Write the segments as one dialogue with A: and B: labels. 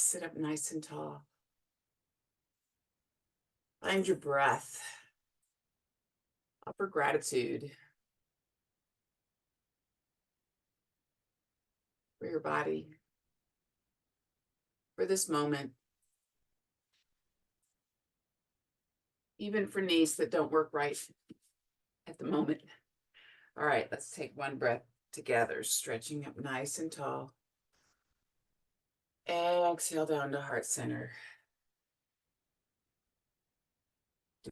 A: sit up nice and tall. Find your breath. Offer gratitude for your body, for this moment, even for knees that don't work right at the moment. All right, let's take one breath together, stretching up nice and tall. Exhale down to heart center.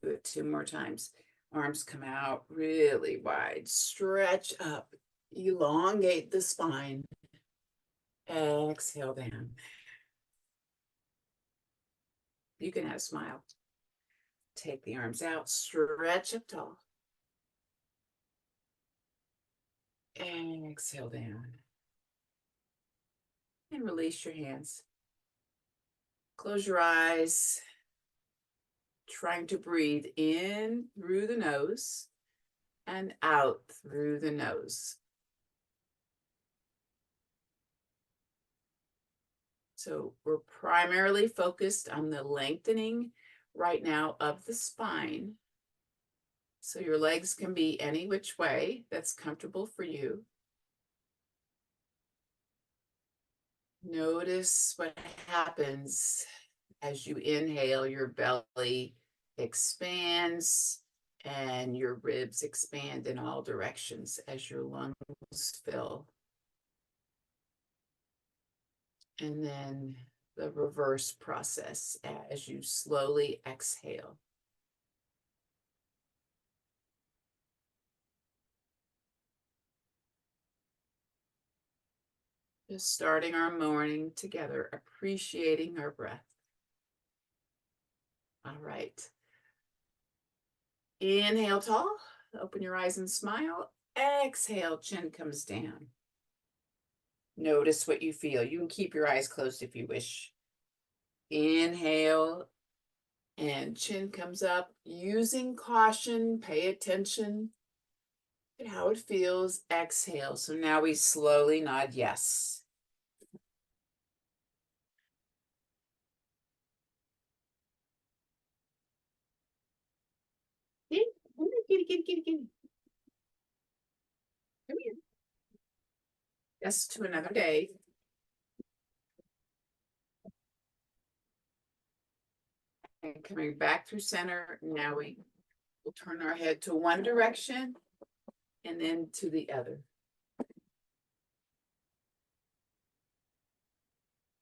A: Do it 2 more times. Arms come out really wide. Stretch up. Elongate the spine. Exhale down. You can have a smile. Take the arms out. Stretch up tall. Exhale down. And release your hands. Close your eyes. Trying to breathe in through the nose and out through the nose. So we're primarily focused on the lengthening right now of the spine. So your legs can be any which way that's comfortable for you. Notice what happens as you inhale. Your belly expands and your ribs expand in all directions as your lungs fill. And then the reverse process as you slowly exhale. Just starting our morning together, appreciating our breath. All right. Inhale tall, open your eyes and smile. Exhale, chin comes down. Notice what you feel. You can keep your eyes closed if you wish. Inhale and chin comes up. Using caution, pay attention to how it feels. Exhale. So now we slowly nod yes. Kitty, kitty, kitty, kitty. Come here. Yes, to another day. And coming back through center. Now we will turn our head to one direction and then to the other.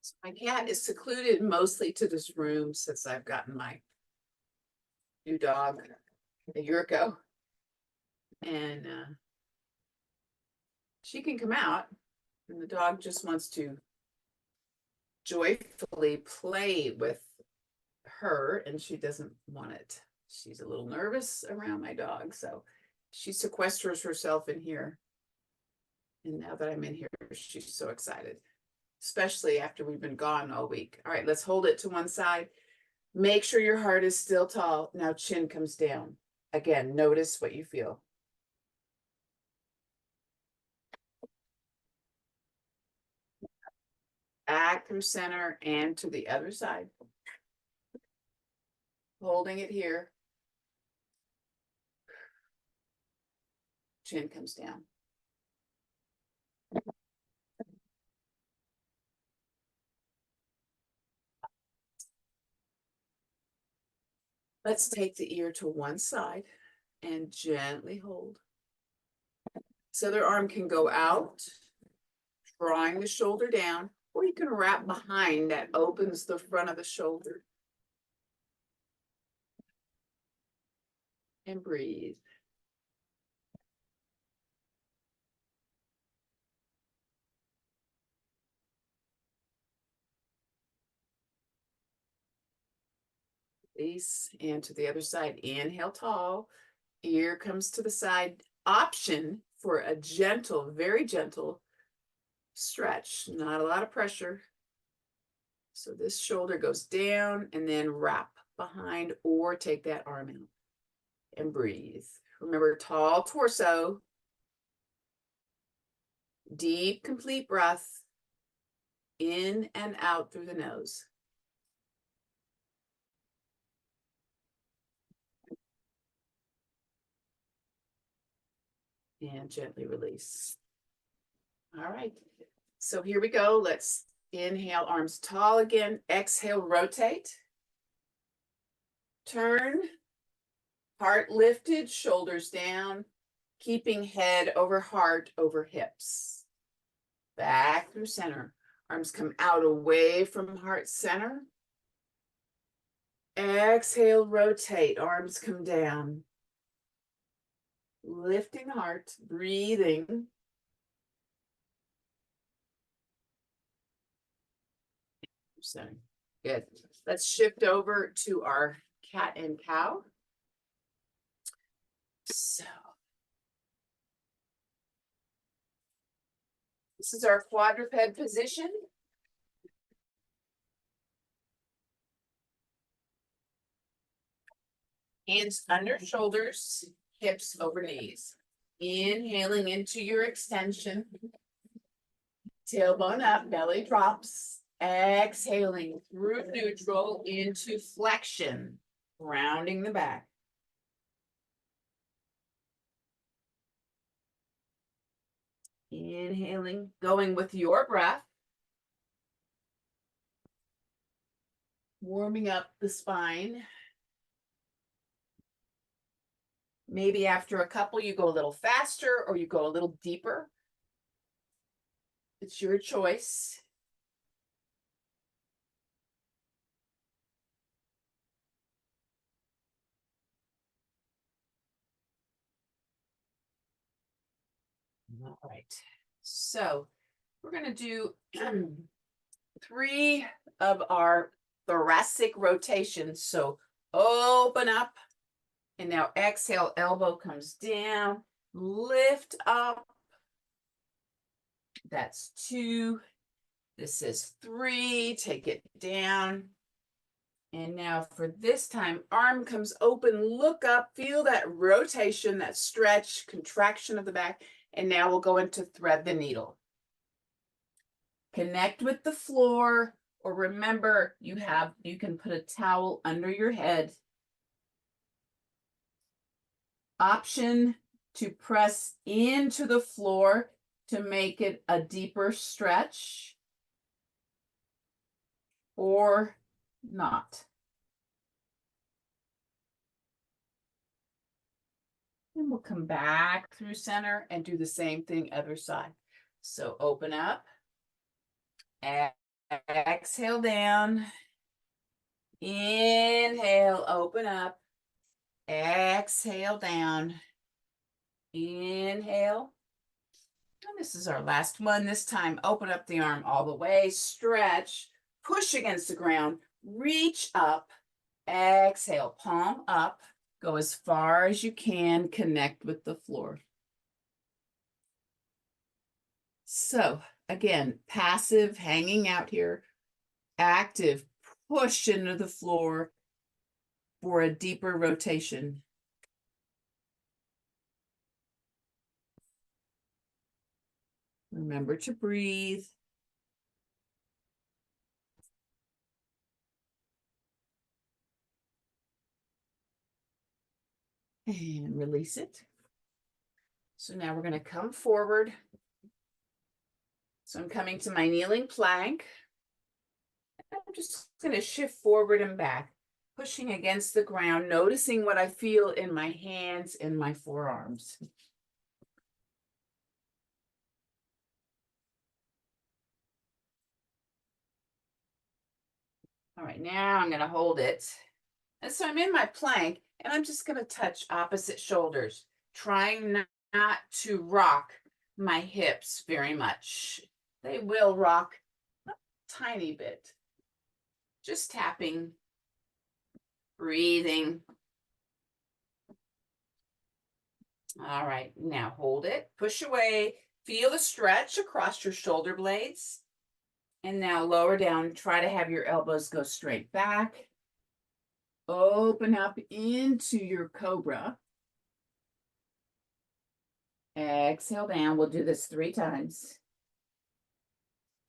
A: So my cat is secluded mostly to this room since I've gotten my new dog a year ago. And she can come out, and the dog just wants to joyfully play with her, and she doesn't want it. She's a little nervous around my dog, so she sequesters herself in here. And now that I'm in here, she's so excited, especially after we've been gone all week. All right, let's hold it to one side. Make sure your heart is still tall. Now chin comes down. Again, notice what you feel. Back through center and to the other side. Holding it here. Chin comes down. Let's take the ear to one side and gently hold. This other arm can go out, drawing the shoulder down, or you can wrap behind. That opens the front of the shoulder. And breathe. Release, and to the other side. Inhale tall. Ear comes to the side. Option for a gentle, very gentle stretch. Not a lot of pressure. So this shoulder goes down and then wrap behind or take that arm out and breathe. Remember, tall torso. Deep, complete breath. in and out through the nose. And gently release. All right, so here we go. Let's inhale, arms tall again. Exhale, rotate. Turn, heart lifted, shoulders down, keeping head over heart over hips. Back through center. Arms come out away from heart center. Exhale, rotate, arms come down. Lifting heart, breathing. Center. Good. Let's shift over to our cat and cow. So this is our quadruped position. Hands under shoulders, hips over knees. Inhaling into your extension. Tailbone up, belly drops. Exhaling through neutral into flexion, rounding the back. Inhaling, going with your breath. Warming up the spine. Maybe after a couple, you go a little faster or you go a little deeper. It's your choice. All right, so we're going to do 3 of our thoracic rotations. So open up, and now exhale, elbow comes down, lift up. That's 2. This is 3. Take it down. And now for this time, arm comes open, look up, feel that rotation, that stretch, contraction of the back. And now we'll go into thread the needle. Connect with the floor, or remember you can put a towel under your head. Option to press into the floor to make it a deeper stretch, or not. And we'll come back through center and do the same thing other side. So open up, exhale down, inhale, open up, exhale down, inhale. And this is our last one. This time, open up the arm all the way, stretch, push against the ground, reach up, exhale, palm up, go as far as you can, connect with the floor. So again, passive, hanging out here, active, push into the floor for a deeper rotation. Remember to breathe. And release it. So now we're going to come forward. So I'm coming to my kneeling plank. I'm just going to shift forward and back, pushing against the ground, noticing what I feel in my hands and my forearms. All right, now I'm going to hold it. And so I'm in my plank, and I'm just going to touch opposite shoulders, trying not to rock my hips very much. They will rock a tiny bit. Just tapping, breathing. All right, now hold it, push away, feel the stretch across your shoulder blades. And now lower down, try to have your elbows go straight back. Open up into your cobra. Exhale down, we'll do this 3 times.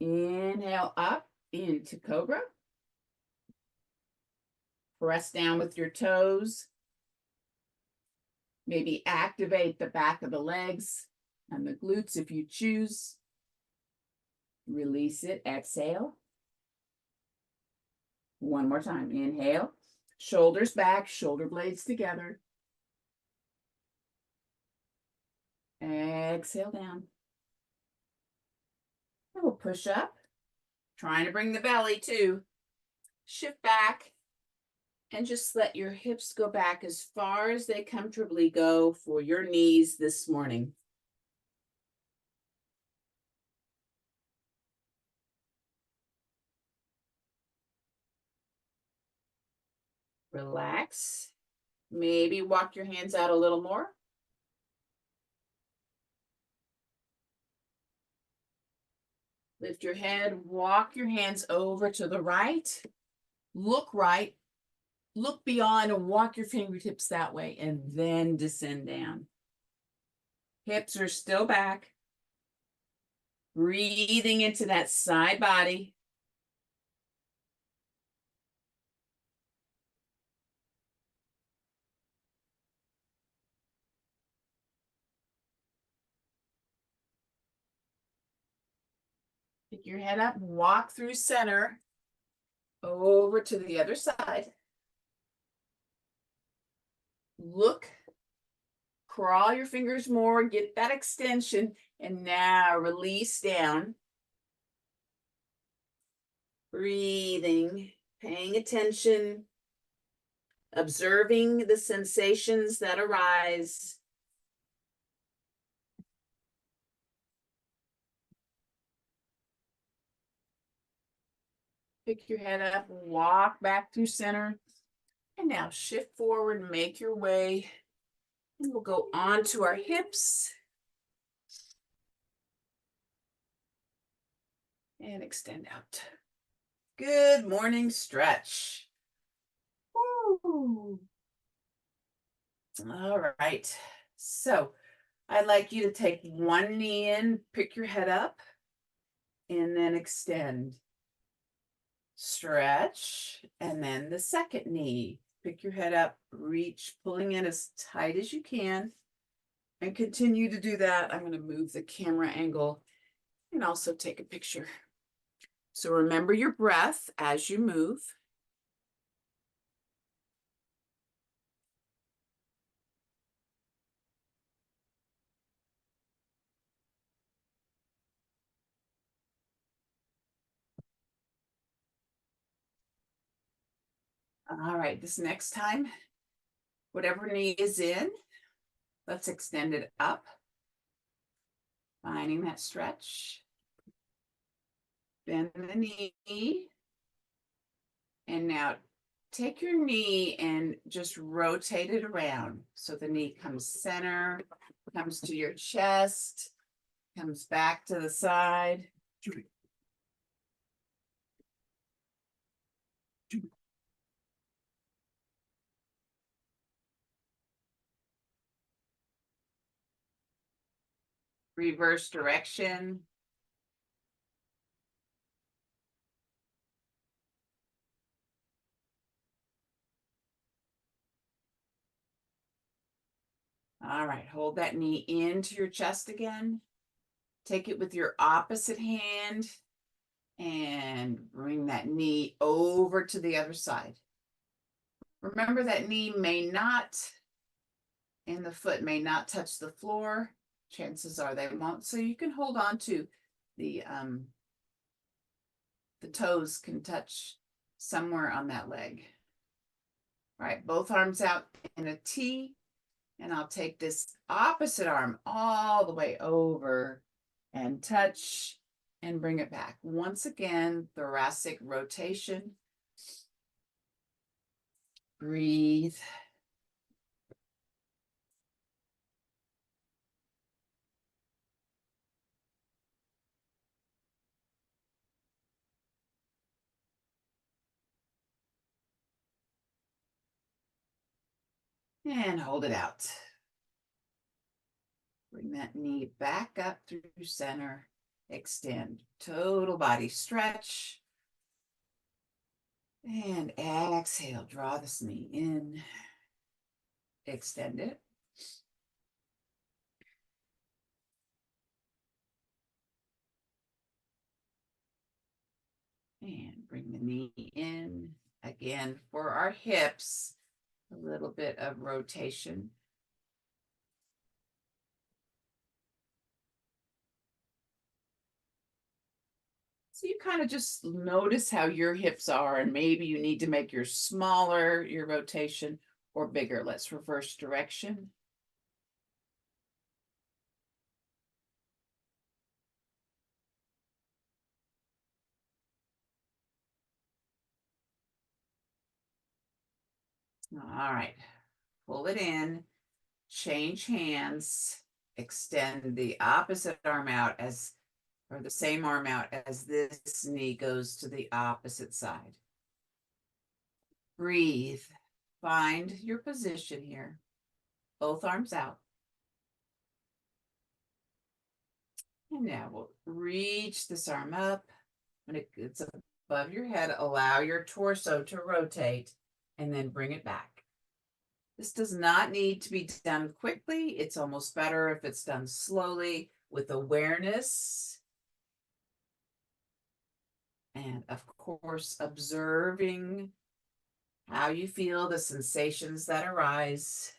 A: Inhale up into Cobra. Press down with your toes. Maybe activate the back of the legs and the glutes if you choose. Release it, exhale. One more time, inhale. Shoulders back, shoulder blades together. Exhale down. And we'll push up, trying to bring the belly too. Shift back and just let your hips go back as far as they comfortably go for your knees this morning. Relax. Maybe walk your hands out a little more. Lift your head, walk your hands over to the right. Look right, look beyond and walk your fingertips that way and then descend down. Hips are still back. Breathing into that side body. Pick your head up, walk through center, over to the other side. Look, crawl your fingers more, get that extension, and now release down. Breathing, paying attention, observing the sensations that arise. Pick your head up, walk back through center, and now shift forward, make your way, and we'll go on to our hips. And extend out. Good morning stretch. Woo. All right, so I'd like you to take one knee in, pick your head up, and then extend. Stretch, and then the second knee. Pick your head up, reach, pulling in as tight as you can, and continue to do that. I'm going to move the camera angle and also take a picture. So remember your breath as you move. All right, this next time, whatever knee is in, let's extend it up, finding that stretch. Bend the knee, and now take your knee and just rotate it around. So the knee comes center, comes to your chest, comes back to the side. Reverse direction. All right, hold that knee into your chest again. Take it with your opposite hand and bring that knee over to the other side. Remember that knee may not, and the foot may not touch the floor. Chances are they won't. So you can hold on to the toes can touch somewhere on that leg. All right, both arms out in a T, and I'll take this opposite arm all the way over and touch and bring it back. Once again, thoracic rotation. Breathe. And hold it out. Bring that knee back up through center. Extend, total body stretch. And exhale, draw this knee in. Extend it. And bring the knee in. Again, for our hips, a little bit of rotation. So you kind of just notice how your hips are, and maybe you need to make your smaller, your rotation, or bigger. Let's reverse direction. All right, pull it in, change hands, extend the opposite arm out as, or the same arm out as this knee goes to the opposite side. Breathe, find your position here. Both arms out. And now we'll reach this arm up. When it's above your head, allow your torso to rotate and then bring it back. This does not need to be done quickly. It's almost better if it's done slowly with awareness. And of course, observing how you feel, the sensations that arise.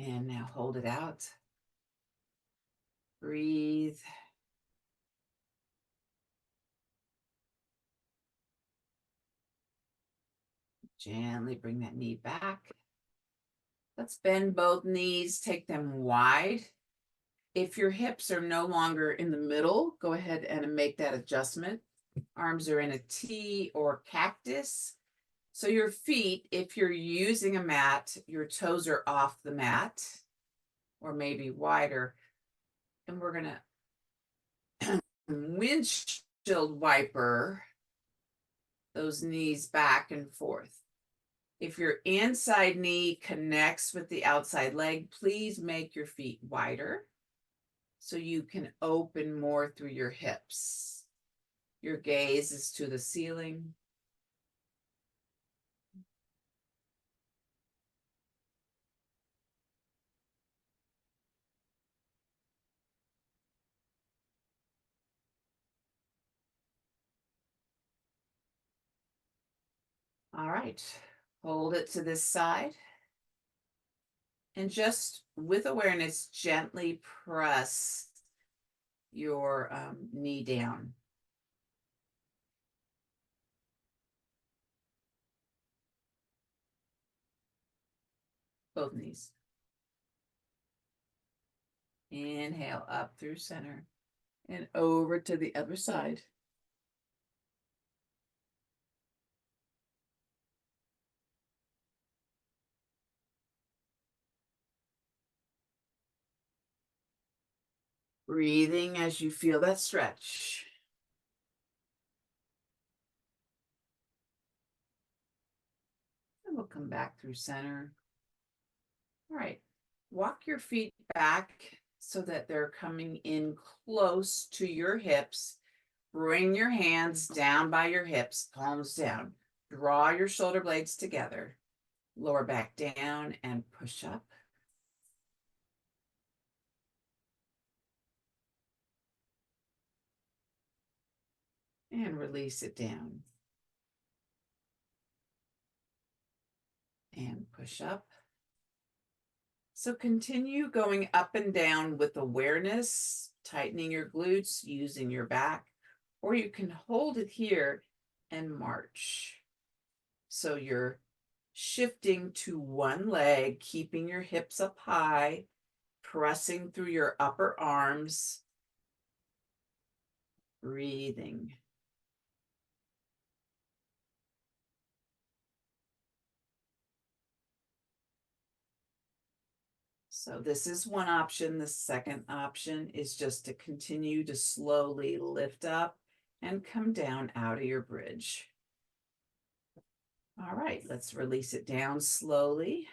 A: And now hold it out. Breathe. Gently bring that knee back. Let's bend both knees, take them wide. If your hips are no longer in the middle, go ahead and make that adjustment. Arms are in a T or cactus. So your feet, if you're using a mat, your toes are off the mat or maybe wider. And we're gonna windshield wiper those knees back and forth. If your inside knee connects with the outside leg, please make your feet wider so you can open more through your hips. Your gaze is to the ceiling. All right, hold it to this side. And just with awareness, gently press your knee down. Both knees. Inhale up through center and over to the other side. Breathing as you feel that stretch. And we'll come back through center. All right, walk your feet back so that they're coming in close to your hips. Bring your hands down by your hips, palms down. Draw your shoulder blades together. Lower back down and push up. And release it down. And push up. So continue going up and down with awareness, tightening your glutes, using your back, or you can hold it here and march. So you're shifting to one leg, keeping your hips up high, pressing through your upper arms, breathing. So this is one option. The second option is just to continue to slowly lift up and come down out of your bridge. All right, let's release it down slowly.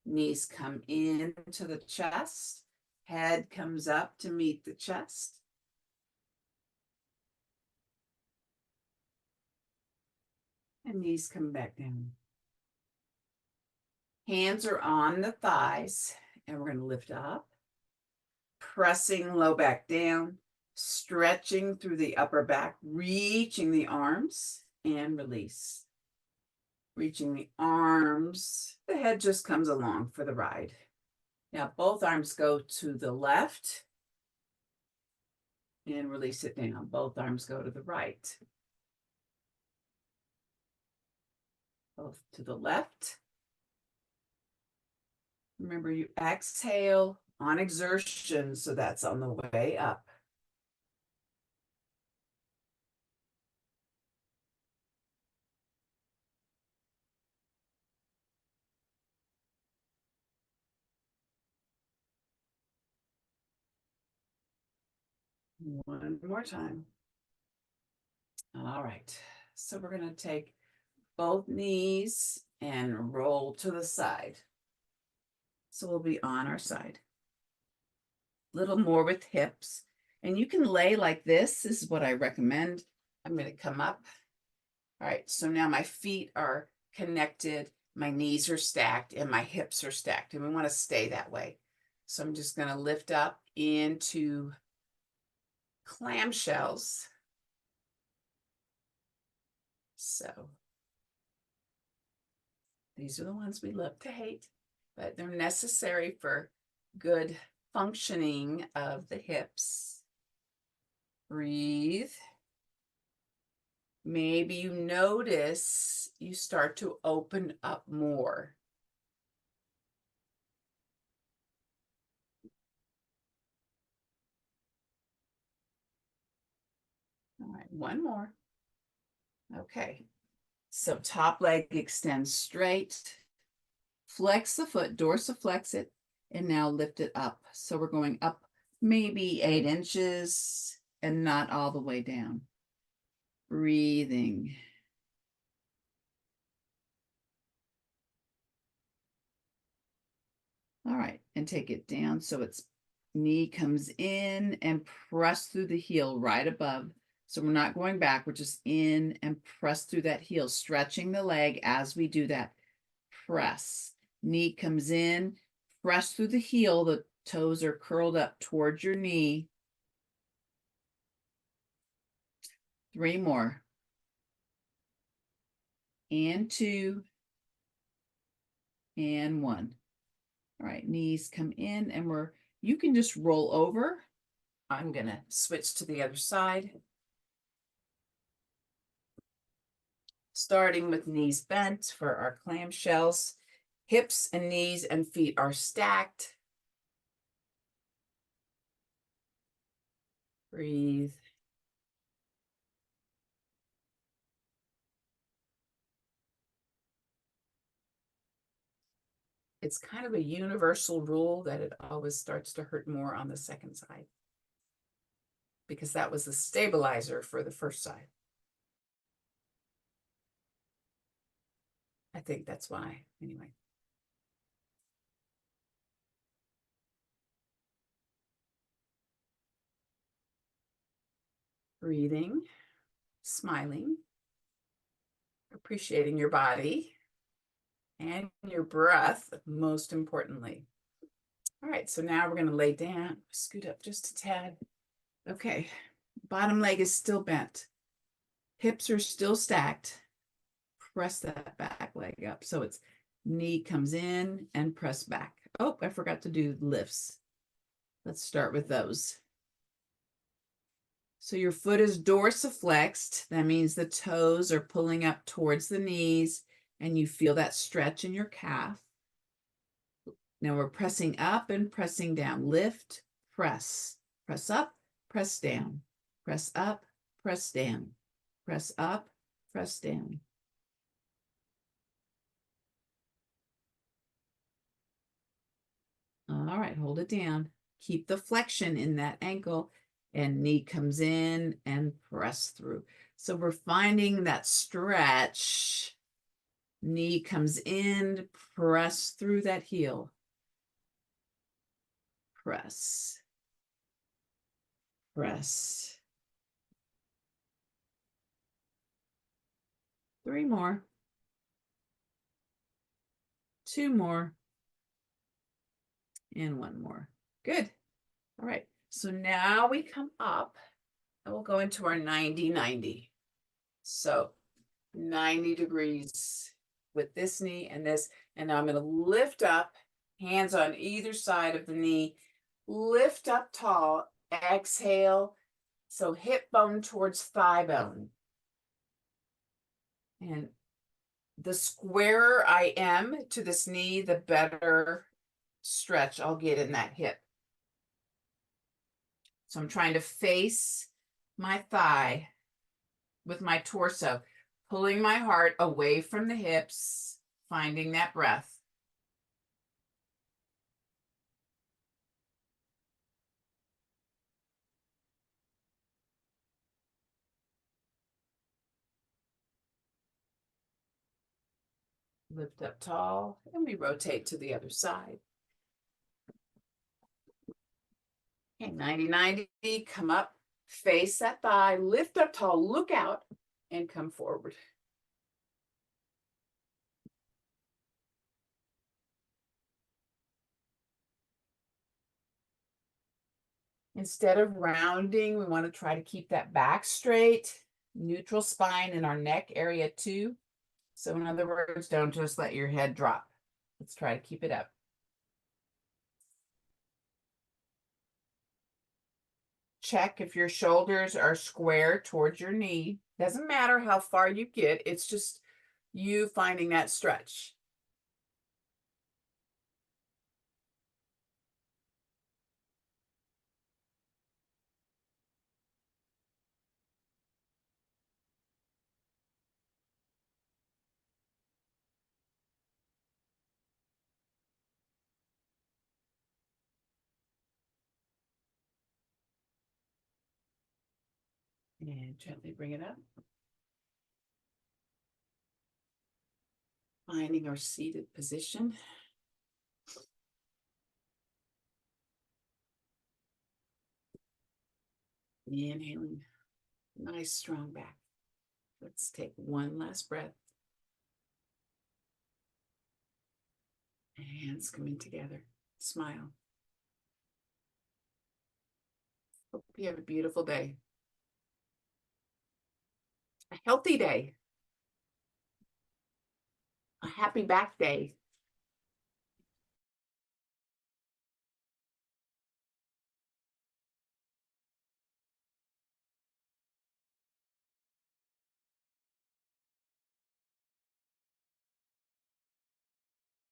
A: Knees come in to the chest. Head comes up to meet the chest. And knees come back down. Hands are on the thighs, and we're going to lift up, pressing low back down, stretching through the upper back, reaching the arms, and release. Reaching the arms, the head just comes along for the ride. Now both arms go to the left and release it down. Both arms go to the right. Both to the left. Remember, you exhale on exertion, so that's on the way up. One more time. All right, so we're going to take both knees and roll to the side. So we'll be on our side. A little more with hips. And you can lay like this. This is what I recommend. I'm going to come up. All right, so now my feet are connected, my knees are stacked, and my hips are stacked. And we want to stay that way. So I'm just going to lift up into clamshells. So these are the ones we love to hate, but they're necessary for good functioning of the hips. Breathe. Maybe you notice you start to open up more. All right, one more. Okay, so top leg extends straight. Flex the foot, dorsiflex it, and now lift it up. So we're going up maybe 8 inches and not all the way down. Breathing. All right, and take it down so its knee comes in and press through the heel right above. So we're not going back, we're just in and press through that heel, stretching the leg as we do that. Press. Knee comes in, press through the heel, the toes are curled up towards your knee. 3 more. And 2. And 1. All right, knees come in and you can just roll over. I'm gonna switch to the other side. Starting with knees bent for our clamshells. Hips and knees and feet are stacked. Breathe. It's kind of a universal rule that it always starts to hurt more on the second side, because that was the stabilizer for the first side. I think that's why, anyway. Breathing, smiling, appreciating your body and your breath, most importantly. All right, so now we're going to lay down, scoot up just a tad. Okay, bottom leg is still bent. Hips are still stacked. Press that back leg up. So it's knee comes in and press back. Oh, I forgot to do lifts. Let's start with those. So your foot is dorsiflexed. That means the toes are pulling up towards the knees and you feel that stretch in your calf. Now we're pressing up and pressing down. Lift, press. Press up, press down. Press up, press down. Press up, press down. All right, hold it down. Keep the flexion in that ankle and knee comes in and press through. So we're finding that stretch. Knee comes in, press through that heel. Press. Press. 3 more. 2 more. And 1 more. Good. All right. So now we come up and we'll go into our 90-90. So 90 degrees with this knee and this. And now I'm going to lift up, hands on either side of the knee. Lift up tall. Exhale. So hip bone towards thigh bone. And the squarer I am to this knee, the better stretch I'll get in that hip. So I'm trying to face my thigh with my torso, pulling my heart away from the hips, finding that breath. Lift up tall, and we rotate to the other side. Okay, 90-90, come up, face that thigh, lift up tall, look out, and come forward. Instead of rounding, we want to try to keep that back straight, neutral spine in our neck area too. So in other words, don't just let your head drop. Let's try to keep it up. Check if your shoulders are square towards your knee. Doesn't matter how far you get, it's just you finding that stretch. And gently bring it up. Finding our seated position. Inhaling, nice strong back. Let's take one last breath. Hands coming together. Smile. Hope you have a beautiful day. A healthy day. A happy back day.